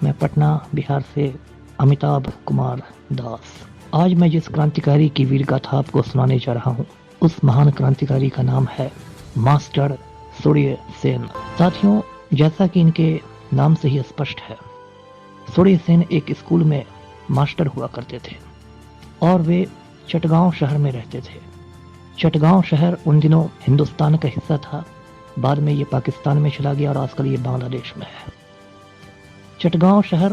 मैं पटना बिहार से अमिताभ कुमार दास। आज मैं जिस क्रांतिकारी की वीर गाथा आपको सुनाने जा रहा हूँ, उस महान क्रांतिकारी का नाम है मास्टर सूर्य सेन। साथियों, जैसा कि इनके नाम से ही स्पष्ट है, सूर्य सेन एक स्कूल में मास्टर हुआ करते थे और वे चटगांव शहर में रहते थे। चटगांव शहर उन दिनों हिंदुस्तान का हिस्सा था, बाद में ये पाकिस्तान में चला गया और आजकल ये बांग्लादेश में है। चटगांव शहर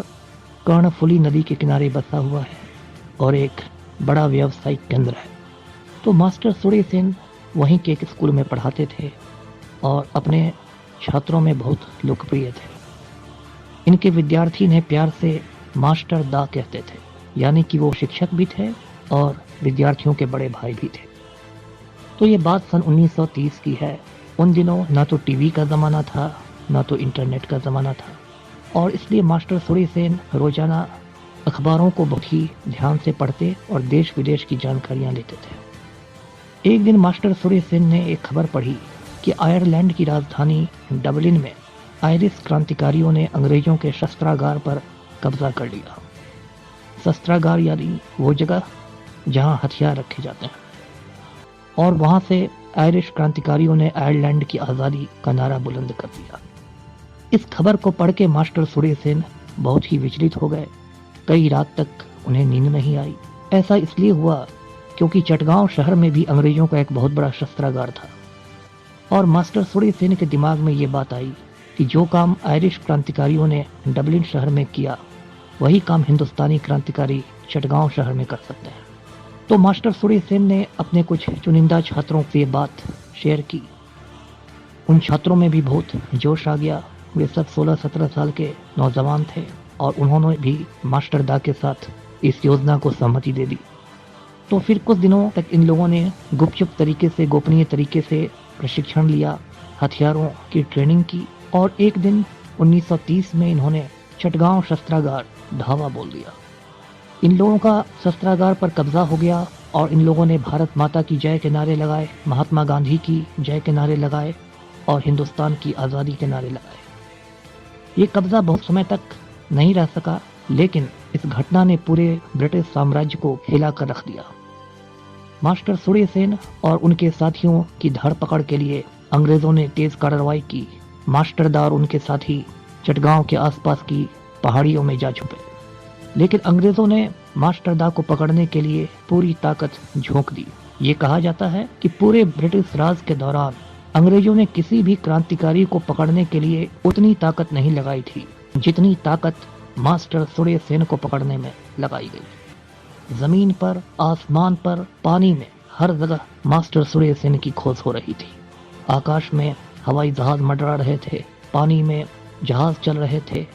कर्णफुली नदी के किनारे बसा हुआ है और एक बड़ा व्यावसायिक केंद्र है। तो मास्टर सूर्य सेन वहीं के एक स्कूल में पढ़ाते थे और अपने छात्रों में बहुत लोकप्रिय थे। इनके विद्यार्थी इन्हें प्यार से मास्टर दा कहते थे, यानी कि वो शिक्षक भी थे और विद्यार्थियों के बड़े भाई भी थे। तो ये बात सन 1930 की है। उन दिनों ना तो टीवी का ज़माना था, ना तो इंटरनेट का ज़माना था, और इसलिए मास्टर सूर्य सेन रोजाना अखबारों को बहुत ही ध्यान से पढ़ते और देश विदेश की जानकारियां लेते थे। एक दिन मास्टर सूर्य सेन ने एक खबर पढ़ी कि आयरलैंड की राजधानी डबलिन में आयरिश क्रांतिकारियों ने अंग्रेजों के शस्त्रागार पर कब्जा कर लिया। शस्त्रागार यानी वो जगह जहां हथियार रखे जाते हैं। और वहां से आयरिश क्रांतिकारियों ने आयरलैंड की आज़ादी का नारा बुलंद कर दिया। इस खबर को पढ़ के मास्टर सूर्य सेन बहुत ही विचलित हो गए। कई रात तक उन्हें नींद नहीं आई। ऐसा इसलिए हुआ क्योंकि चटगांव शहर में भी अंग्रेजों का एक बहुत बड़ा शस्त्रागार था और मास्टर सूर्य सेन के दिमाग में ये बात आई कि जो काम आयरिश क्रांतिकारियों ने डबलिन शहर में किया, वही काम हिंदुस्तानी क्रांतिकारी चटगांव शहर में कर सकते हैं। तो मास्टर सूर्य सेन ने अपने कुछ चुनिंदा छात्रों से ये बात शेयर की। उन छात्रों में भी बहुत जोश आ गया। वे सब 16-17 साल के नौजवान थे और उन्होंने भी मास्टर दा के साथ इस योजना को सहमति दे दी। तो फिर कुछ दिनों तक इन लोगों ने गुपचुप तरीके से, गोपनीय तरीके से प्रशिक्षण लिया, हथियारों की ट्रेनिंग की और एक दिन 1930 में इन्होंने चटगांव शस्त्रागार ढावा बोल दिया। इन लोगों का शस्त्रागार पर कब्जा हो गया और इन लोगों ने भारत माता की जय के नारे लगाए, महात्मा गांधी की जय के नारे लगाए और हिंदुस्तान की आज़ादी के नारे लगाए। ये कब्जा बहुत समय तक नहीं रह सका, लेकिन इस घटना ने पूरे ब्रिटिश साम्राज्य को हिला कर रख दिया। मास्टर सूर्य सेन और उनके साथियों की धरपकड़ के लिए अंग्रेजों ने तेज कार्रवाई की। मास्टर दा और उनके साथी चटगांव के आसपास की पहाड़ियों में जा छुपे, लेकिन अंग्रेजों ने मास्टर दा को पकड़ने के लिए पूरी ताकत झोंक दी। ये कहा जाता है कि पूरे ब्रिटिश राज के दौरान अंग्रेजों ने किसी भी क्रांतिकारी को पकड़ने के लिए उतनी ताकत नहीं लगाई थी जितनी ताकत मास्टर सूर्य सेन को पकड़ने में लगाई गई। जमीन पर, आसमान पर, पानी में, हर जगह मास्टर सूर्य सेन की खोज हो रही थी। आकाश में हवाई जहाज मंडरा रहे थे, पानी में जहाज चल रहे थे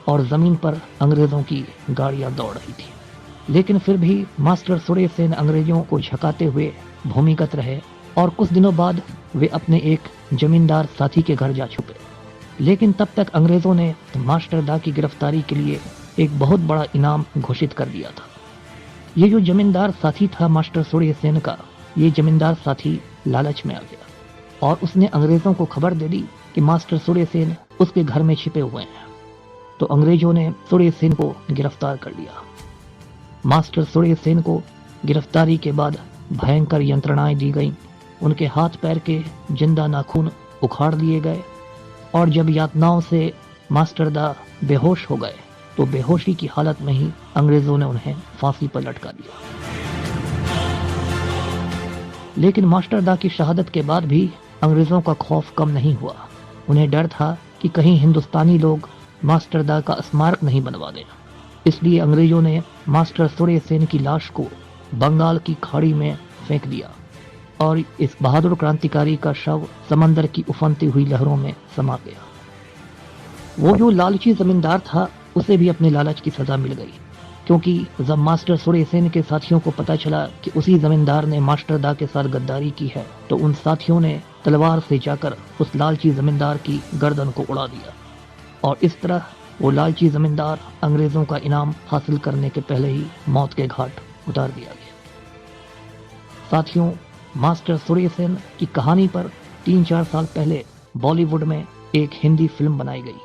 और जमीन पर अंग्रेजों की गाड़ियां दौड़ रही थी। लेकिन फिर भी मास्टर सूर्य सेन अंग्रेजों को झकाते हुए भूमिगत रहे और कुछ दिनों बाद वे अपने एक जमींदार साथी के घर जा छुपे। लेकिन तब तक अंग्रेजों ने मास्टर दा की गिरफ्तारी के लिए एक बहुत बड़ा इनाम घोषित कर दिया था। ये जो जमींदार साथी था मास्टर सूर्य सेन का, ये जमींदार साथी लालच में आ गया और उसने अंग्रेजों को खबर दे दी कि मास्टर सूर्य सेन उसके घर में छिपे हुए हैं। तो अंग्रेजों ने सूर्य सेन को गिरफ्तार कर लिया। मास्टर सूर्य सेन को गिरफ्तारी के बाद भयंकर यंत्रणाएं दी गईं। उनके हाथ पैर के जिंदा नाखून उखाड़ लिए गए और जब यातनाओं से मास्टर दा बेहोश हो गए तो बेहोशी की हालत में ही अंग्रेजों ने उन्हें फांसी पर लटका दिया। लेकिन मास्टर दा की शहादत के बाद भी अंग्रेजों का खौफ कम नहीं हुआ। उन्हें डर था कि कहीं हिंदुस्तानी लोग मास्टर दा का स्मारक नहीं बनवा दें। इसलिए अंग्रेजों ने मास्टर सूर्य सेन की लाश को बंगाल की खाड़ी में फेंक दिया और इस बहादुर क्रांतिकारी का शव समंदर की उफनती हुई लहरों में समा गया। वो जो लालची जमींदार था, उसे भी अपने लालच की सजा मिल गई, क्योंकि जब मास्टर सूर्य सेन के साथियों को पता चला कि उसी जमींदार ने मास्टर दा के साथ गद्दारी की है, तो उन साथियों ने तलवार से जाकर उस लालची जमींदार की गर्दन को उड़ा दिया और इस तरह वो लालची जमींदार अंग्रेजों का इनाम हासिल करने के पहले ही मौत के घाट उतार दिया गया। साथियों, मास्टर सूर्य सेन की कहानी पर 3-4 साल पहले बॉलीवुड में एक हिंदी फिल्म बनाई गई।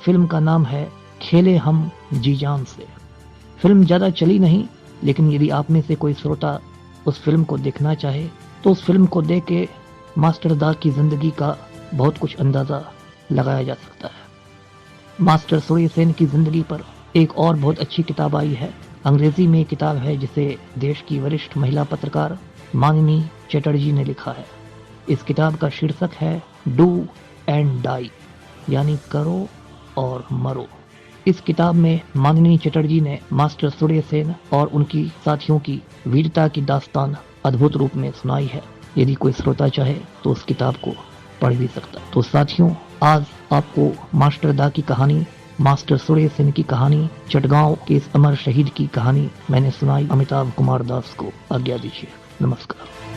फिल्म का नाम है खेले हम जी जान से। फिल्म ज़्यादा चली नहीं, लेकिन यदि आप में से कोई श्रोता उस फिल्म को देखना चाहे तो उस फिल्म को देख के मास्टर दा की ज़िंदगी का बहुत कुछ अंदाज़ा लगाया जा सकता है। मास्टर सूर्य सेन की ज़िंदगी पर एक और बहुत अच्छी किताब आई है। अंग्रेजी में एक किताब है जिसे देश की वरिष्ठ महिला पत्रकार मानिनी चटर्जी ने लिखा है। इस किताब का शीर्षक है डू एंड डाई, यानी करो और मरो। इस किताब में मानिनी चटर्जी ने मास्टर सूर्य सेन और उनकी साथियों की वीरता की दास्तान अद्भुत रूप में सुनाई है। यदि कोई श्रोता चाहे तो उस किताब को पढ़ भी सकता है। तो साथियों, आज आपको मास्टर दा की कहानी, मास्टर सूर्य सेन की कहानी, चटगांव के इस अमर शहीद की कहानी मैंने सुनाई। अमिताभ कुमार दास को आज्ञा दीजिए। नमस्कार।